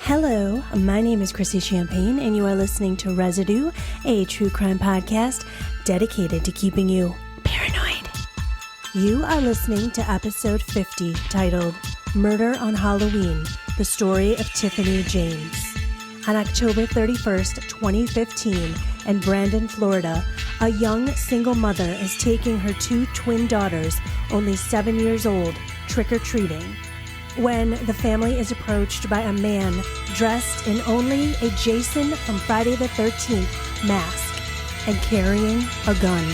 Hello, my name is Chrissy Champagne, and you are listening to Residue, a true crime podcast dedicated to keeping you paranoid. You are listening to episode 50, titled Murder on Halloween, the story of Tiffany James. On October 31st, 2015, in Brandon, Florida, a young single mother is taking her two twin daughters, only 7 years old, trick-or-treating, when the family is approached by a man dressed in only a Jason from Friday the 13th mask and carrying a gun.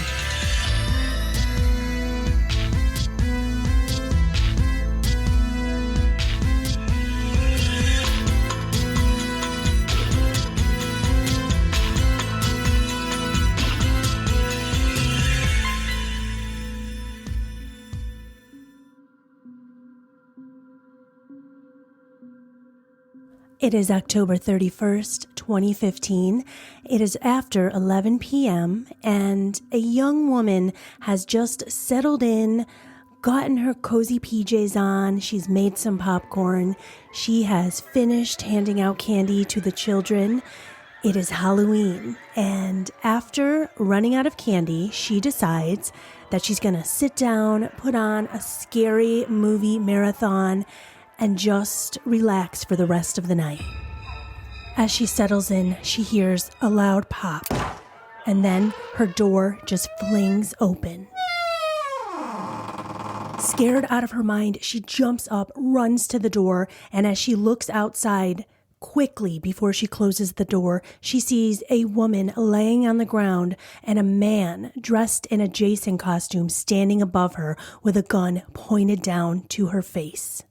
It is October 31st, 2015. It is after 11 p.m. and a young woman has just settled in, gotten her cozy PJs on. She's made some popcorn. She has finished handing out candy to the children. It is Halloween, and after running out of candy, she decides that she's going to sit down, put on a scary movie marathon, and just relax for the rest of the night. As she settles in, she hears a loud pop, and then her door just flings open. Scared out of her mind, she jumps up, runs to the door, and as she looks outside, quickly before she closes the door, she sees a woman laying on the ground and a man dressed in a Jason costume standing above her with a gun pointed down to her face.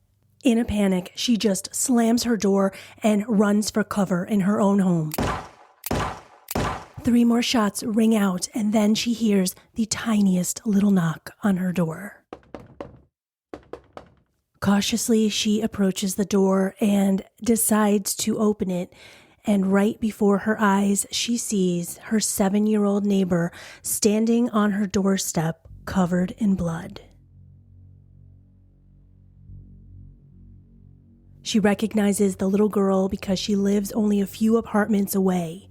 In a panic, she just slams her door and runs for cover in her own home. 3 more shots ring out, and then she hears the tiniest little knock on her door. Cautiously, she approaches the door and decides to open it, and right before her eyes, she sees her 7-year-old neighbor standing on her doorstep, covered in blood. She recognizes the little girl because she lives only a few apartments away.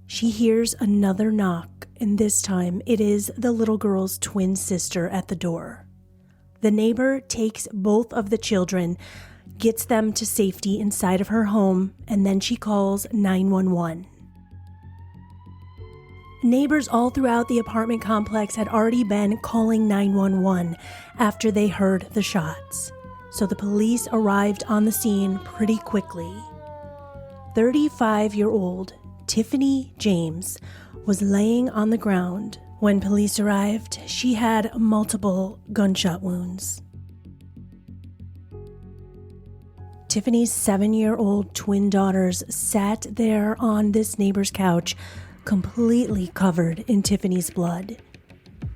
She hears another knock, and this time it is the little girl's twin sister at the door. The neighbor takes both of the children, gets them to safety inside of her home, and then she calls 911. Neighbors all throughout the apartment complex had already been calling 911 after they heard the shots. So the police arrived on the scene pretty quickly. 35-year-old Tiffany James was laying on the ground. When police arrived, she had multiple gunshot wounds. Tiffany's 7-year-old twin daughters sat there on this neighbor's couch, completely covered in Tiffany's blood.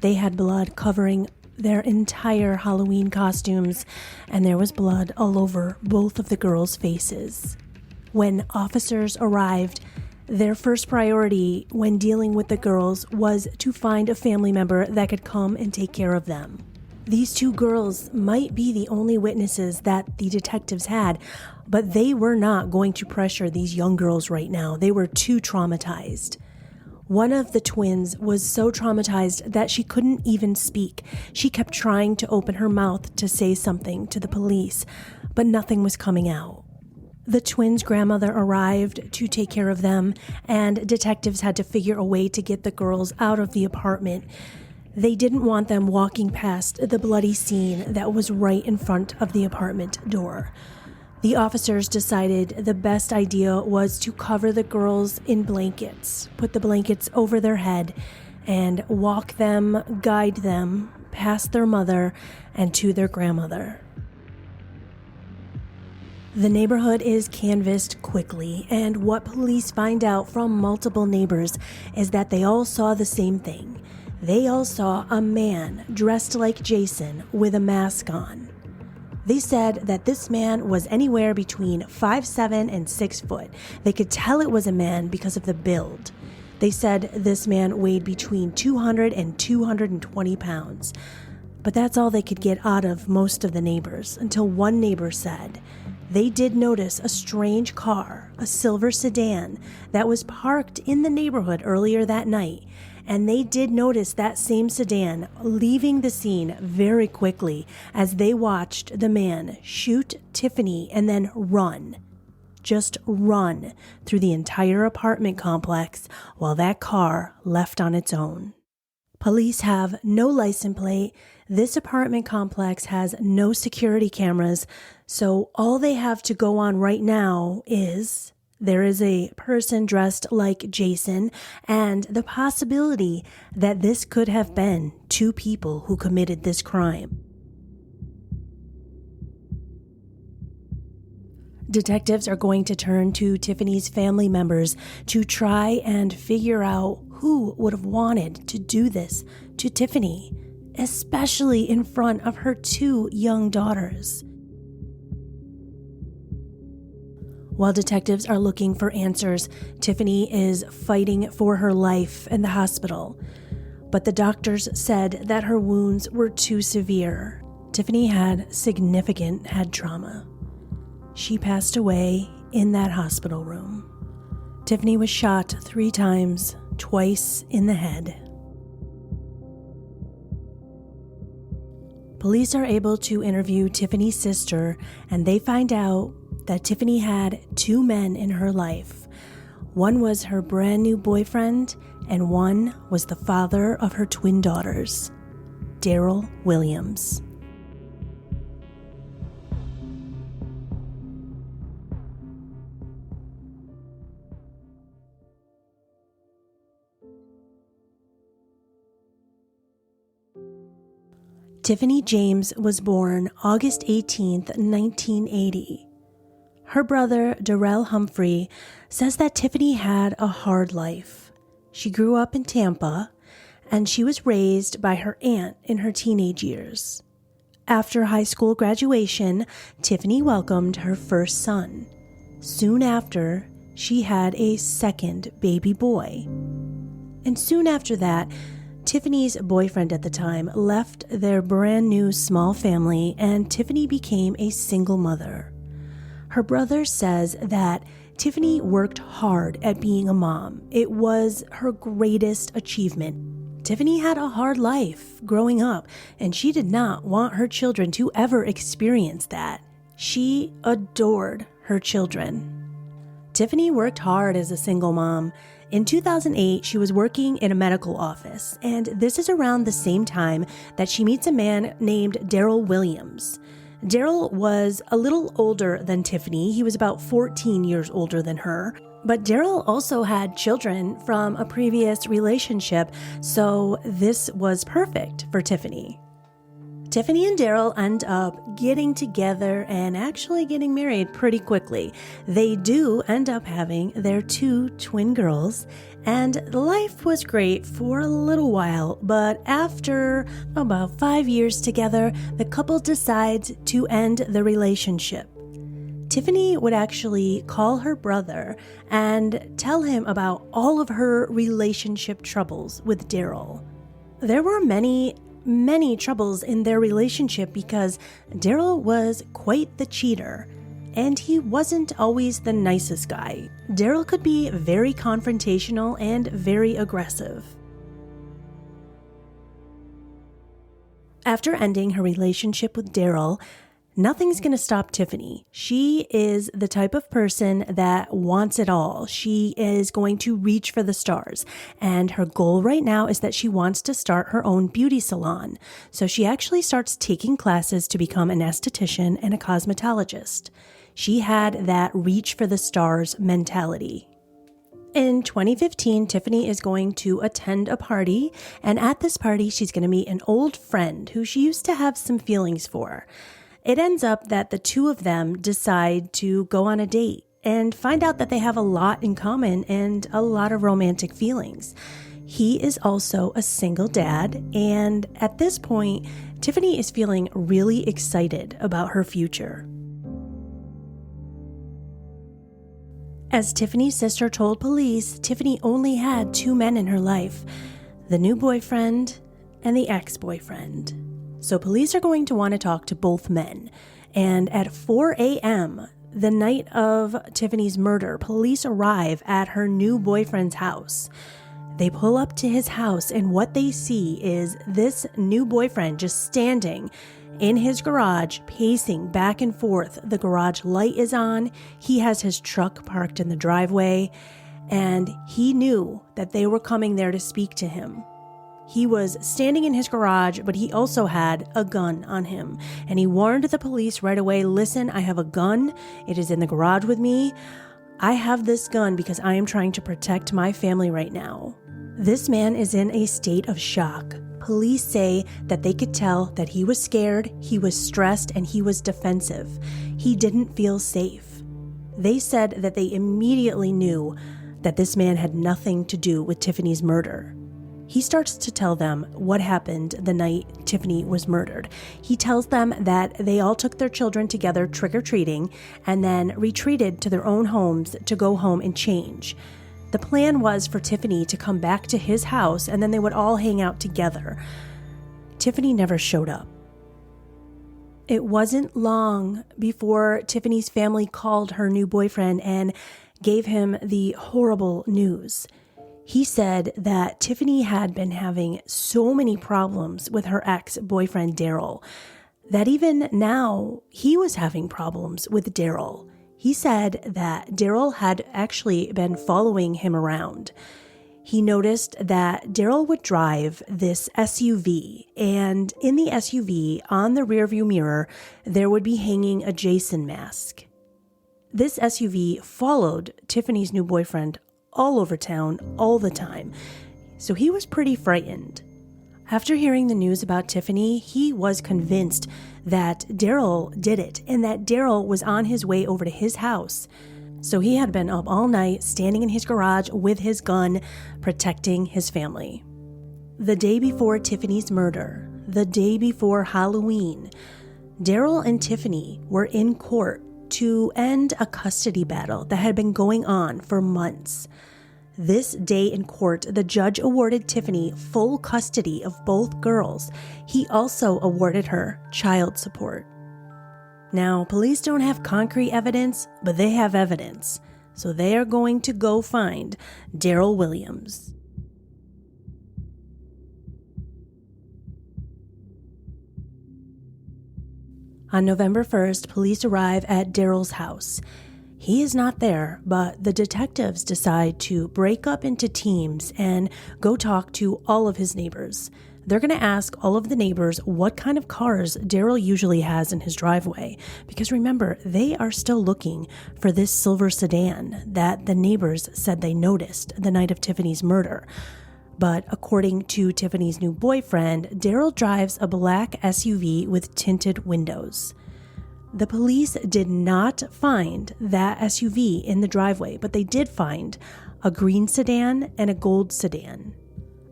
They had blood covering their entire Halloween costumes, and there was blood all over both of the girls' faces. When officers arrived, their first priority when dealing with the girls was to find a family member that could come and take care of them. These 2 girls might be the only witnesses that the detectives had, but they were not going to pressure these young girls right now. They were too traumatized. One of the twins was so traumatized that she couldn't even speak. She kept trying to open her mouth to say something to the police, but nothing was coming out. The twins' grandmother arrived to take care of them, and detectives had to figure a way to get the girls out of the apartment. They didn't want them walking past the bloody scene that was right in front of the apartment door. The officers decided the best idea was to cover the girls in blankets, put the blankets over their head, and walk them, guide them past their mother and to their grandmother. The neighborhood is canvassed quickly, and what police find out from multiple neighbors is that they all saw the same thing. They all saw a man dressed like Jason with a mask on. They said that this man was anywhere between 5'7" and 6 foot. They could tell it was a man because of the build. They said this man weighed between 200 and 220 pounds. But that's all they could get out of most of the neighbors, until one neighbor said they did notice a strange car, a silver sedan, that was parked in the neighborhood earlier that night. And they did notice that same sedan leaving the scene very quickly as they watched the man shoot Tiffany and then run. Just run through the entire apartment complex while that car left on its own. Police have no license plate. This apartment complex has no security cameras, so all they have to go on right now is there is a person dressed like Jason and the possibility that this could have been two people who committed this crime. Detectives are going to turn to Tiffany's family members to try and figure out who would have wanted to do this to Tiffany, especially in front of her two young daughters. While detectives are looking for answers, Tiffany is fighting for her life in the hospital. But the doctors said that her wounds were too severe. Tiffany had significant head trauma. She passed away in that hospital room. Tiffany was shot 3 times, twice in the head. Police are able to interview Tiffany's sister, and they find out that Tiffany had 2 men in her life. One was her brand new boyfriend, and one was the father of her twin daughters, Daryl Williams. Tiffany James was born August 18, 1980. Her brother, Darrell Humphrey, says that Tiffany had a hard life. She grew up in Tampa, and she was raised by her aunt in her teenage years. After high school graduation, Tiffany welcomed her first son. Soon after, she had a second baby boy. And soon after that, Tiffany's boyfriend at the time left their brand new small family, and Tiffany became a single mother. Her brother says that Tiffany worked hard at being a mom. It was her greatest achievement. Tiffany had a hard life growing up, and she did not want her children to ever experience that. She adored her children. Tiffany worked hard as a single mom. In 2008, she was working in a medical office, and this is around the same time that she meets a man named Daryl Williams. Daryl was a little older than Tiffany. He was about 14 years older than her, but Daryl also had children from a previous relationship, so this was perfect for Tiffany. Tiffany and Daryl end up getting together and actually getting married pretty quickly. They do end up having their 2 twin girls, and life was great for a little while, but after about 5 years together, the couple decides to end the relationship. Tiffany would actually call her brother and tell him about all of her relationship troubles with Daryl. There were many troubles in their relationship because Daryl was quite the cheater, and he wasn't always the nicest guy. Daryl could be very confrontational and very aggressive. After ending her relationship with Daryl, nothing's going to stop Tiffany. She is the type of person that wants it all. She is going to reach for the stars. And her goal right now is that she wants to start her own beauty salon. So she actually starts taking classes to become an esthetician and a cosmetologist. She had that reach for the stars mentality. In 2015, Tiffany is going to attend a party, and at this party, she's going to meet an old friend who she used to have some feelings for. It ends up that the 2 of them decide to go on a date and find out that they have a lot in common and a lot of romantic feelings. He is also a single dad, and at this point, Tiffany is feeling really excited about her future. As Tiffany's sister told police, Tiffany only had 2 men in her life, the new boyfriend and the ex-boyfriend. So police are going to want to talk to both men. And at 4 a.m., The night of Tiffany's murder, police arrive at her new boyfriend's house. They pull up to his house, and what they see is this new boyfriend just standing in his garage, pacing back and forth. The garage light is on. He has his truck parked in the driveway, and he knew that they were coming there to speak to him. He was standing in his garage, but he also had a gun on him. And he warned the police right away, listen, I have a gun. It is in the garage with me. I have this gun because I am trying to protect my family right now. This man is in a state of shock. Police say that they could tell that he was scared, he was stressed, and he was defensive. He didn't feel safe. They said that they immediately knew that this man had nothing to do with Tiffany's murder. He starts to tell them what happened the night Tiffany was murdered. He tells them that they all took their children together trick-or-treating and then retreated to their own homes to go home and change. The plan was for Tiffany to come back to his house and then they would all hang out together. Tiffany never showed up. It wasn't long before Tiffany's family called her new boyfriend and gave him the horrible news. He said that Tiffany had been having so many problems with her ex-boyfriend, Daryl, that even now he was having problems with Daryl. He said that Daryl had actually been following him around. He noticed that Daryl would drive this SUV, and in the SUV, on the rearview mirror, there would be hanging a Jason mask. This SUV followed Tiffany's new boyfriend all over town all the time, so he was pretty frightened. After hearing the news about Tiffany, he was convinced that Daryl did it and that Daryl was on his way over to his house. So he had been up all night, standing in his garage with his gun, protecting his family. The day before Tiffany's murder, the day before Halloween, Daryl and Tiffany were in court to end a custody battle that had been going on for months. This day in court, the judge awarded Tiffany full custody of both girls. He also awarded her child support. Now, police don't have concrete evidence, but they have evidence. So they are going to go find Daryl Williams. On November 1st, police arrive at Daryl's house. He is not there, but the detectives decide to break up into teams and go talk to all of his neighbors. They're going to ask all of the neighbors what kind of cars Daryl usually has in his driveway. Because remember, they are still looking for this silver sedan that the neighbors said they noticed the night of Tiffany's murder. But according to Tiffany's new boyfriend, Daryl drives a black SUV with tinted windows. The police did not find that SUV in the driveway, but they did find a green sedan and a gold sedan.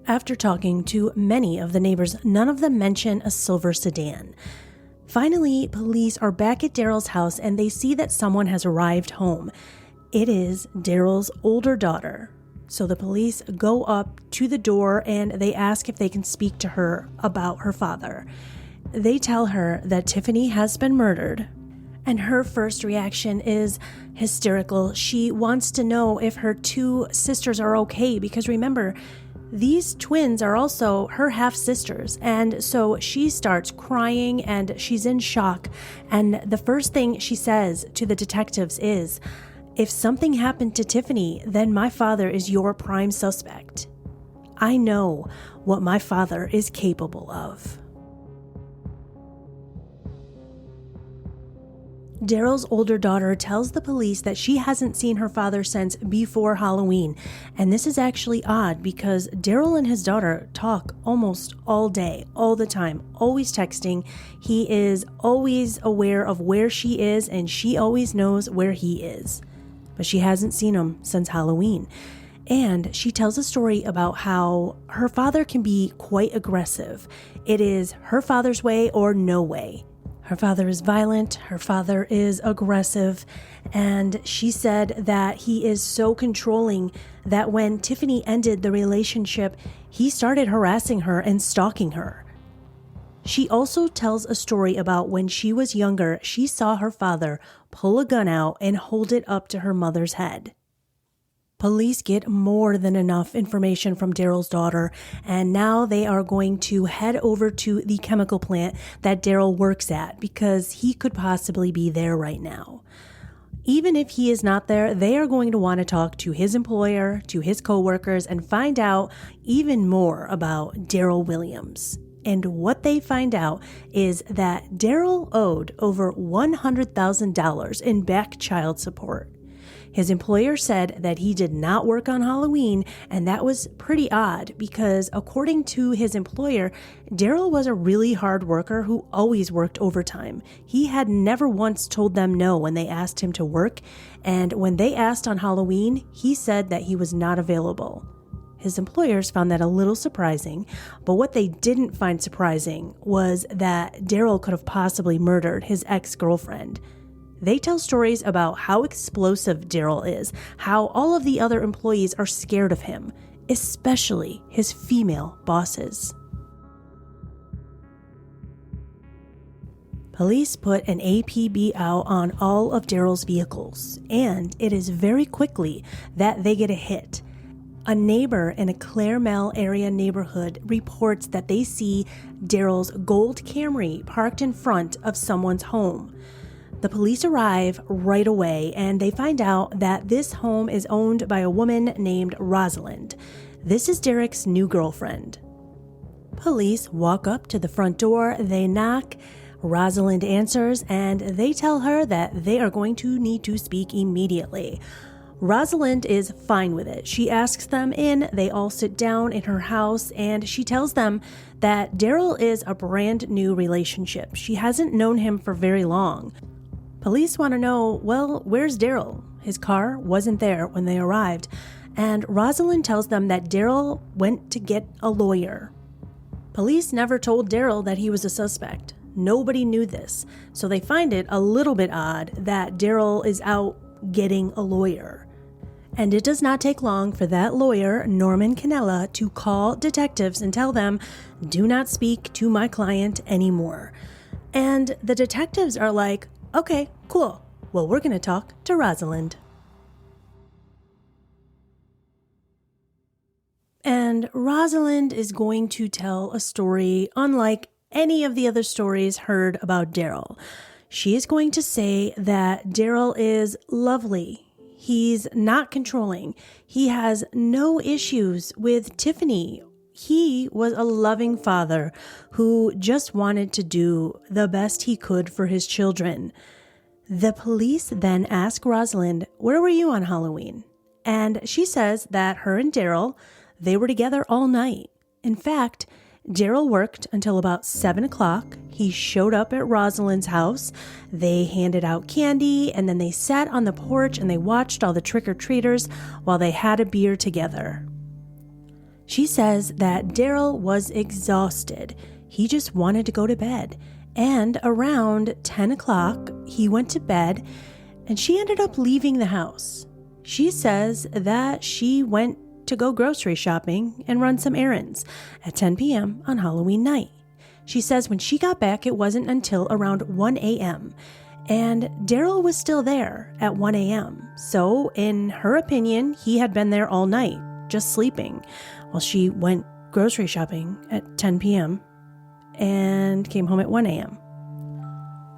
After talking to many of the neighbors, none of them mention a silver sedan. Finally, police are back at Daryl's house and they see that someone has arrived home. It is Daryl's older daughter. So the police go up to the door and they ask if they can speak to her about her father. They tell her that Tiffany has been murdered, and her first reaction is hysterical. She wants to know if her two sisters are okay, because remember, these twins are also her half-sisters, and so she starts crying and she's in shock, and the first thing she says to the detectives is, "If something happened to Tiffany, then my father is your prime suspect. I know what my father is capable of." Daryl's older daughter tells the police that she hasn't seen her father since before Halloween. And this is actually odd because Daryl and his daughter talk almost all day, all the time, always texting. He is always aware of where she is and she always knows where he is. But she hasn't seen him since Halloween. And she tells a story about how her father can be quite aggressive. It is her father's way or no way. Her father is violent, her father is aggressive, and she said that he is so controlling that when Tiffany ended the relationship, he started harassing her and stalking her. She also tells a story about when she was younger, she saw her father pull a gun out and hold it up to her mother's head. Police get more than enough information from Daryl's daughter, and now they are going to head over to the chemical plant that Daryl works at because he could possibly be there right now. Even if he is not there, they are going to want to talk to his employer, to his coworkers, and find out even more about Daryl Williams. And what they find out is that Daryl owed over $100,000 in back child support. His employer said that he did not work on Halloween, and that was pretty odd because according to his employer, Daryl was a really hard worker who always worked overtime. He had never once told them no when they asked him to work, and when they asked on Halloween, he said that he was not available. His employers found that a little surprising, but what they didn't find surprising was that Daryl could have possibly murdered his ex-girlfriend. They tell stories about how explosive Daryl is, how all of the other employees are scared of him, especially his female bosses. Police put an APB out on all of Daryl's vehicles, and it is very quickly that they get a hit. A neighbor in a Claremelle area neighborhood reports that they see Daryl's gold Camry parked in front of someone's home. The police arrive right away, and they find out that this home is owned by a woman named Rosalind. This is Derek's new girlfriend. Police walk up to the front door, they knock, Rosalind answers, and they tell her that they are going to need to speak immediately. Rosalind is fine with it. She asks them in, they all sit down in her house, and she tells them that Daryl is a brand new relationship. She hasn't known him for very long. Police want to know, well, where's Daryl? His car wasn't there when they arrived, and Rosalind tells them that Daryl went to get a lawyer. Police never told Daryl that he was a suspect. Nobody knew this, so they find it a little bit odd that Daryl is out getting a lawyer. And it does not take long for that lawyer, Norman Cannella, to call detectives and tell them, do not speak to my client anymore. And the detectives are like, okay, cool. Well, we're going to talk to Rosalind. And Rosalind is going to tell a story unlike any of the other stories heard about Daryl. She is going to say that Daryl is lovely. He's not controlling. He has no issues with Tiffany. He was a loving father who just wanted to do the best he could for his children. The police then ask Rosalind, where were you on Halloween? And she says that her and Daryl, they were together all night. In fact, Daryl worked until about 7 o'clock. He showed up at Rosalind's house. They handed out candy, and then they sat on the porch and they watched all the trick-or-treaters while they had a beer together. She says that Daryl was exhausted. He just wanted to go to bed. And around 10 o'clock, he went to bed, and she ended up leaving the house. She says that she went to go grocery shopping and run some errands at 10 p.m. on Halloween night. She says when she got back, it wasn't until around 1 a.m. And Daryl was still there at 1 a.m. So in her opinion, he had been there all night, just sleeping, while she went grocery shopping at 10 p.m. and came home at 1 a.m.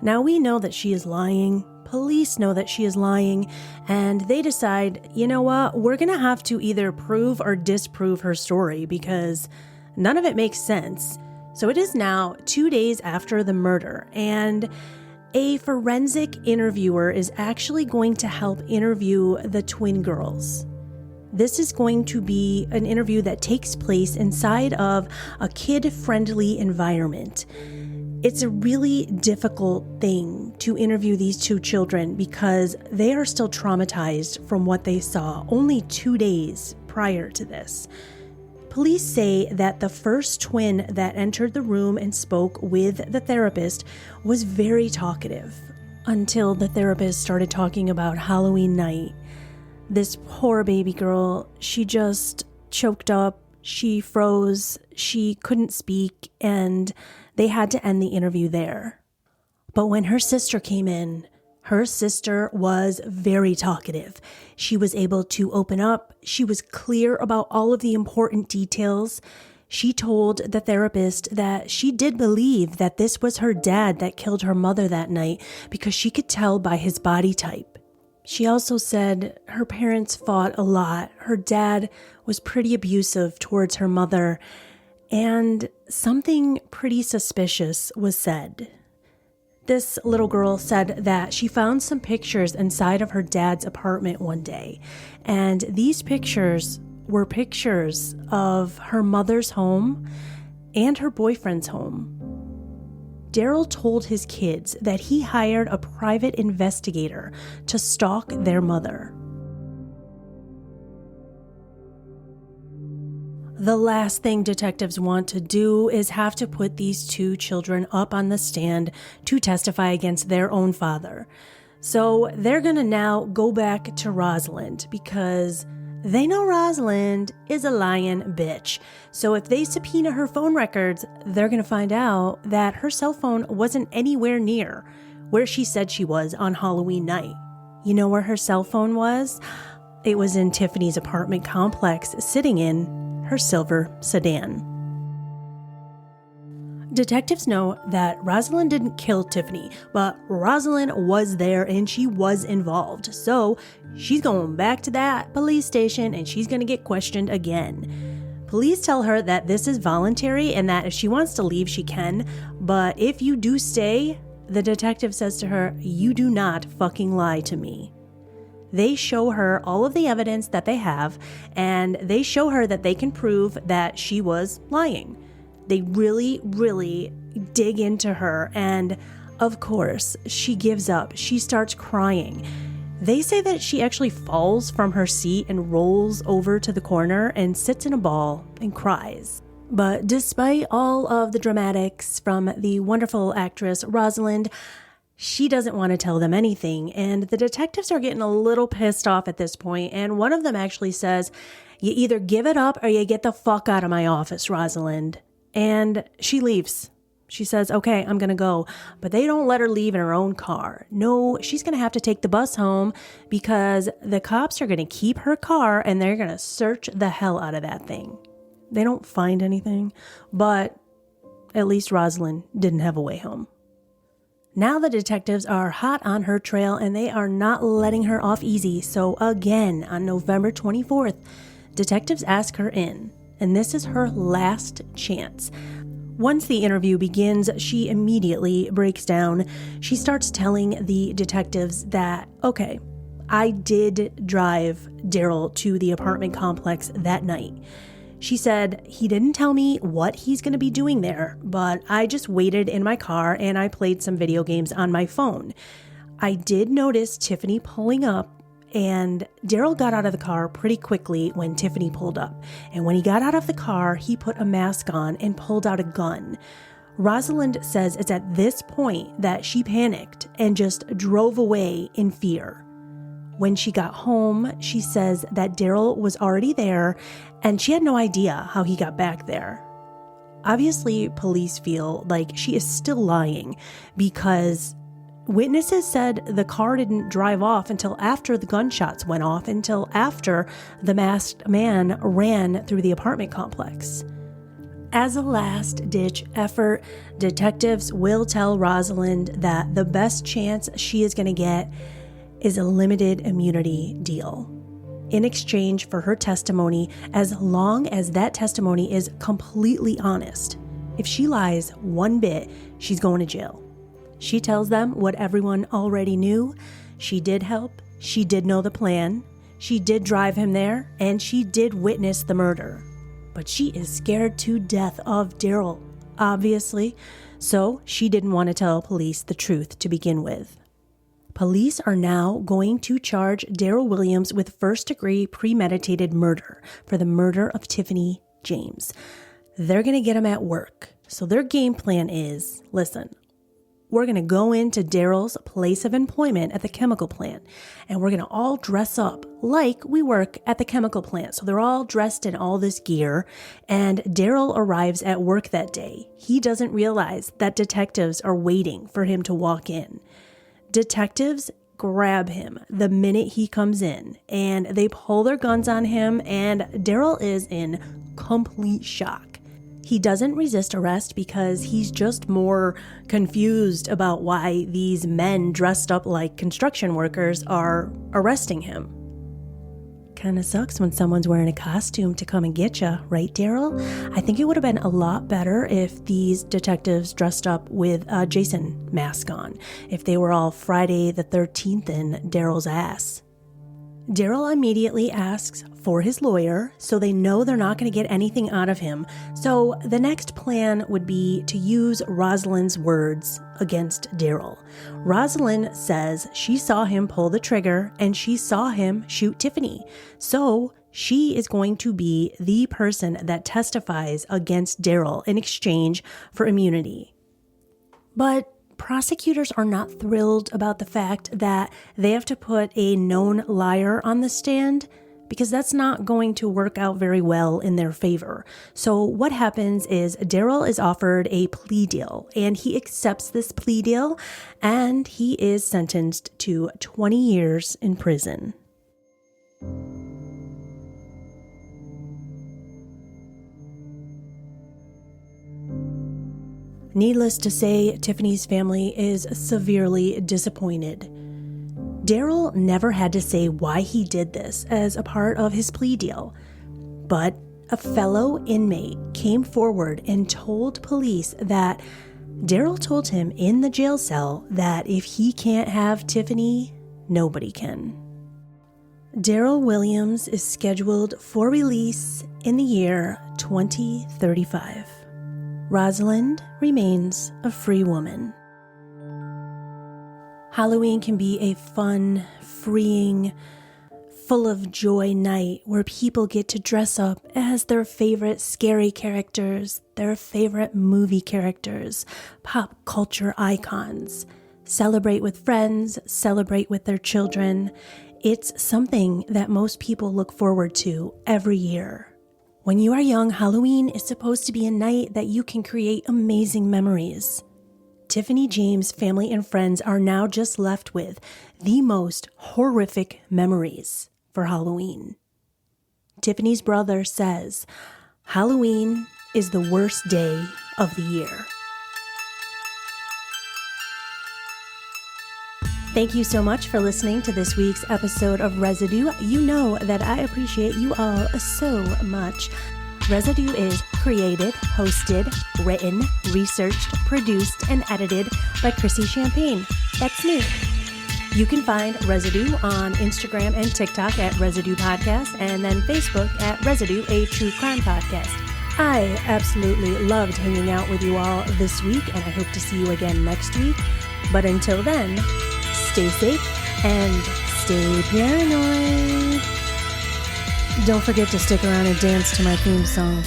Now we know that she is lying. Police know that she is lying, and they decide, you know what, we're going to have to either prove or disprove her story because none of it makes sense. So it is now 2 days after the murder, and a forensic interviewer is actually going to help interview the twin girls. This is going to be an interview that takes place inside of a kid-friendly environment. It's a really difficult thing to interview these two children because they are still traumatized from what they saw only 2 days prior to this. Police say that the first twin that entered the room and spoke with the therapist was very talkative until the therapist started talking about Halloween night. This poor baby girl, she just choked up, she froze, she couldn't speak, and They had to end the interview there. But when her sister came in, her sister was very talkative. She was able to open up. She was clear about all of the important details. She told the therapist that she did believe that this was her dad that killed her mother that night because she could tell by his body type. She also said her parents fought a lot. Her dad was pretty abusive towards her mother, and something pretty suspicious was said. This little girl said that she found some pictures inside of her dad's apartment one day, and these pictures were pictures of her mother's home and her boyfriend's home. Daryl told his kids that he hired a private investigator to stalk their mother. The last thing detectives want to do is have to put these two children up on the stand to testify against their own father. So they're going to now go back to Rosalind because they know Rosalind is a lying bitch. So if they subpoena her phone records, they're going to find out that her cell phone wasn't anywhere near where she said she was on Halloween night. You know where her cell phone was? It was in Tiffany's apartment complex, sitting in her silver sedan. Detectives know that Rosalind didn't kill Tiffany, but Rosalind was there and she was involved. So she's going back to that police station and she's going to get questioned again. Police tell her that this is voluntary and that if she wants to leave, she can. But if you do stay, the detective says to her, you do not fucking lie to me. They show her all of the evidence that they have, and they show her that they can prove that she was lying. They really, really dig into her, and of course, she gives up. She starts crying. They say that she actually falls from her seat and rolls over to the corner and sits in a ball and cries. But despite all of the dramatics from the wonderful actress Rosalind, she doesn't want to tell them anything, and the detectives are getting a little pissed off at this point, and one of them actually says, you either give it up or you get the fuck out of my office, Rosalind. And she leaves. She says, okay, I'm going to go. But they don't let her leave in her own car. No, she's going to have to take the bus home because the cops are going to keep her car and they're going to search the hell out of that thing. They don't find anything, but at least Rosalind didn't have a way home. Now the detectives are hot on her trail and they are not letting her off easy. So again, on November 24th, detectives ask her in, and this is her last chance. Once the interview begins, she immediately breaks down. She starts telling the detectives that, okay, I did drive Daryl to the apartment complex that night. She said, he didn't tell me what he's going to be doing there, but I just waited in my car and I played some video games on my phone. I did notice Tiffany pulling up, and Daryl got out of the car pretty quickly when Tiffany pulled up. And when he got out of the car, he put a mask on and pulled out a gun. Rosalind says it's at this point that she panicked and just drove away in fear. When she got home, she says that Daryl was already there and she had no idea how he got back there. Obviously, police feel like she is still lying because witnesses said the car didn't drive off until after the gunshots went off, until after the masked man ran through the apartment complex. As a last-ditch effort, detectives will tell Rosalind that the best chance she is going to get is a limited immunity deal in exchange for her testimony, as long as that testimony is completely honest. If she lies one bit, she's going to jail. She tells them what everyone already knew. She did help. She did know the plan. She did drive him there, and she did witness the murder. But she is scared to death of Daryl, obviously, so she didn't want to tell police the truth to begin with. Police are now going to charge Daryl Williams with first-degree premeditated murder for the murder of Tiffany James. They're going to get him at work. So their game plan is, listen, we're going to go into Daryl's place of employment at the chemical plant, and we're going to all dress up like we work at the chemical plant. So they're all dressed in all this gear, and Daryl arrives at work that day. He doesn't realize that detectives are waiting for him to walk in. Detectives grab him the minute he comes in, and they pull their guns on him, and Daryl is in complete shock. He doesn't resist arrest because he's just more confused about why these men dressed up like construction workers are arresting him. Kind of sucks when someone's wearing a costume to come and get you, right, Daryl? I think it would have been a lot better if these detectives dressed up with a Jason mask on, if they were all Friday the 13th in Daryl's ass. Daryl immediately asks for his lawyer, so they know they're not going to get anything out of him. So the next plan would be to use Rosalind's words against Daryl. Rosalind says she saw him pull the trigger and she saw him shoot Tiffany. So she is going to be the person that testifies against Daryl in exchange for immunity. But prosecutors are not thrilled about the fact that they have to put a known liar on the stand because that's not going to work out very well in their favor. So what happens is Daryl is offered a plea deal, and he accepts this plea deal, and he is sentenced to 20 years in prison. Needless to say, Tiffany's family is severely disappointed. Daryl never had to say why he did this as a part of his plea deal, but a fellow inmate came forward and told police that Daryl told him in the jail cell that if he can't have Tiffany, nobody can. Daryl Williams is scheduled for release in the year 2035. Rosalind remains a free woman. Halloween can be a fun, freeing, full of joy night where people get to dress up as their favorite scary characters, their favorite movie characters, pop culture icons, celebrate with friends, celebrate with their children. It's something that most people look forward to every year. When you are young, Halloween is supposed to be a night that you can create amazing memories. Tiffany James' family and friends are now just left with the most horrific memories for Halloween. Tiffany's brother says, Halloween is the worst day of the year. Thank you so much for listening to this week's episode of Residue. You know that I appreciate you all so much. Residue is created, hosted, written, researched, produced, and edited by Chrissy Champagne. That's me. You can find Residue on Instagram and TikTok at Residue Podcast, and then Facebook at Residue, a true crime podcast. I absolutely loved hanging out with you all this week, and I hope to see you again next week. But until then, stay safe and stay paranoid. Don't forget to stick around and dance to my theme song.